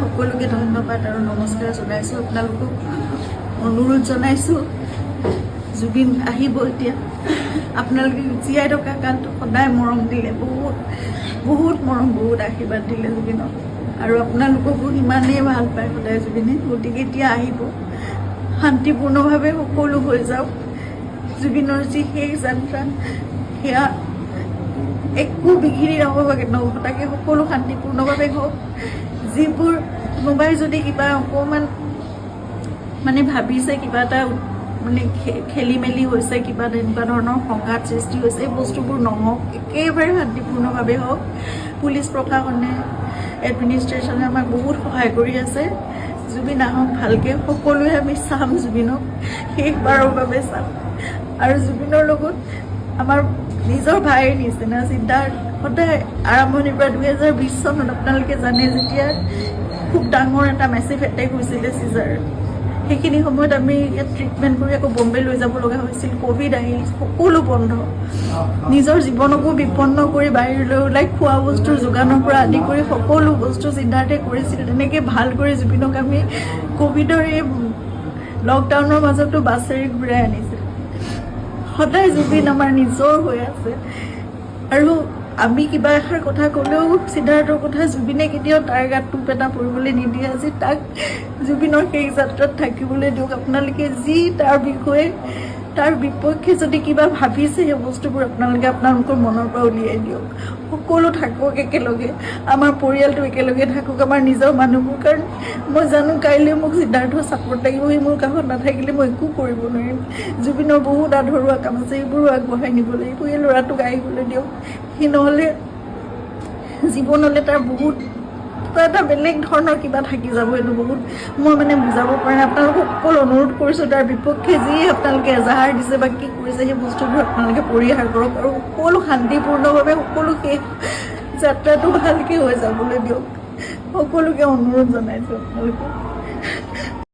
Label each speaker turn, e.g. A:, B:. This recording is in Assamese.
A: সকলোকে ধন্যবাদ আৰু নমস্কাৰ জনাইছোঁ। আপোনালোকক অনুৰোধ জনাইছোঁ, জুবিন আহিব এতিয়া। আপোনালোকে জীয়াই থকা কালটো সদায় মৰম দিলে, বহুত বহুত মৰম, বহুত আশীৰ্বাদ দিলে জুবিনক, আৰু আপোনালোককো সিমানেই ভাল পায় সদায় জুবিনে। গতিকে এতিয়া আহিব, শান্তিপূৰ্ণভাৱে সকলো হৈ যাওক। জুবিনৰ যি শেষ যাত্ৰা, সেয়া একো বিঘিনি নঘটাকে সকলো শান্তিপূৰ্ণভাৱে হওক। যিবোৰ কোনোবাই যদি কিবা অকণমান মানে ভাবিছে, কিবা এটা মানে খেলি মেলি হৈছে, কিবা তেনেকুৱা ধৰণৰ সংঘাত সৃষ্টি হৈছে, এই বস্তুবোৰ নহওক, একেবাৰে শান্তিপূৰ্ণভাৱে হওক। পুলিচ প্ৰশাসনে, এডমিনিষ্ট্ৰেশ্যনে আমাক বহুত সহায় কৰি আছে। জুবিন আহক ভালকৈ, সকলোৱে আমি চাম জুবিনক, শেষবাৰৰ বাবে চাম। আৰু জুবিনৰ লগত আমাৰ নিজৰ ভাইৰ নিচিনা চিন্তাৰ সদায় আৰম্ভণিৰ পৰা 2020 চনত আপোনালোকে জানে, যেতিয়া খুব ডাঙৰ এটা মেচিভ এটেক হৈছিলে চিজাৰ, সেইখিনি সময়ত আমি ইয়াত ট্ৰিটমেণ্ট কৰি আকৌ বম্বে লৈ যাব লগা হৈছিল। ক'ভিড আহিল, সকলো বন্ধ, নিজৰ জীৱনকো বিপন্ন কৰি বাহিৰলৈ ওলাই খোৱা বস্তুৰ যোগানৰ পৰা আদি কৰি সকলো বস্তু চিন্তাতে কৰিছিল। তেনেকৈ ভাল কৰি জুবিনক আমি ক'ভিডৰ এই লকডাউনৰ মাজতো বাছেৰে ঘূৰাই আনিছিল। সদায় জুবিন আমাৰ নিজৰ হৈ আছে, আৰু আমি কিবা এষাৰ কথা ক'লেও সিদ্ধাৰ্থৰ কথা জুবিনে কেতিয়াও তাৰ গাত টোপ এটা পৰিবলৈ নিদিয়ে। আজি তাক জুবিনৰ সেই যাত্ৰাত থাকিবলৈ দিয়ক। আপোনালোকে যি তাৰ বিষয়ে, তাৰ বিপক্ষে যদি কিবা ভাবিছে, সেই বস্তুবোৰ আপোনালোকে আপোনালোকৰ মনৰ পৰা উলিয়াই দিয়ক। সকলো থাকক একেলগে, আমাৰ পৰিয়ালটো একেলগে থাকক, আমাৰ নিজৰ মানুহবোৰ। কাৰণ মই জানো কাইলৈ মোক সিদ্ধাৰ্থৰ ছাপোৰ্ট লাগিব, সি মোৰ কাষত নাথাকিলে মই একো কৰিব নোৱাৰিম। জুবিনৰ বহুত আধৰুৱা কাম আছে, সেইবোৰো আগবঢ়াই নিব লাগিব। এই ল'ৰাটোক আহিবলৈ দিয়ক, সি নহ'লে জীৱনলৈ তাৰ বহুত এটা বেলেগ ধৰণৰ কিবা থাকি যাব। এইটো বহুত মই মানে বুজাব পৰা নাই। আপোনালোকক সকলো অনুৰোধ কৰিছোঁ, তাৰ বিপক্ষে যি আপোনালোকে এজাহাৰ দিছে বা কি কৰিছে, সেই বস্তুবোৰ আপোনালোকে পৰিহাৰ কৰক, আৰু সকলো শান্তিপূৰ্ণভাৱে সকলো শেষ যাত্ৰাটো ভালকৈ হৈ যাবলৈ দিয়ক। সকলোকে অনুৰোধ জনাইছোঁ আপোনালোকে।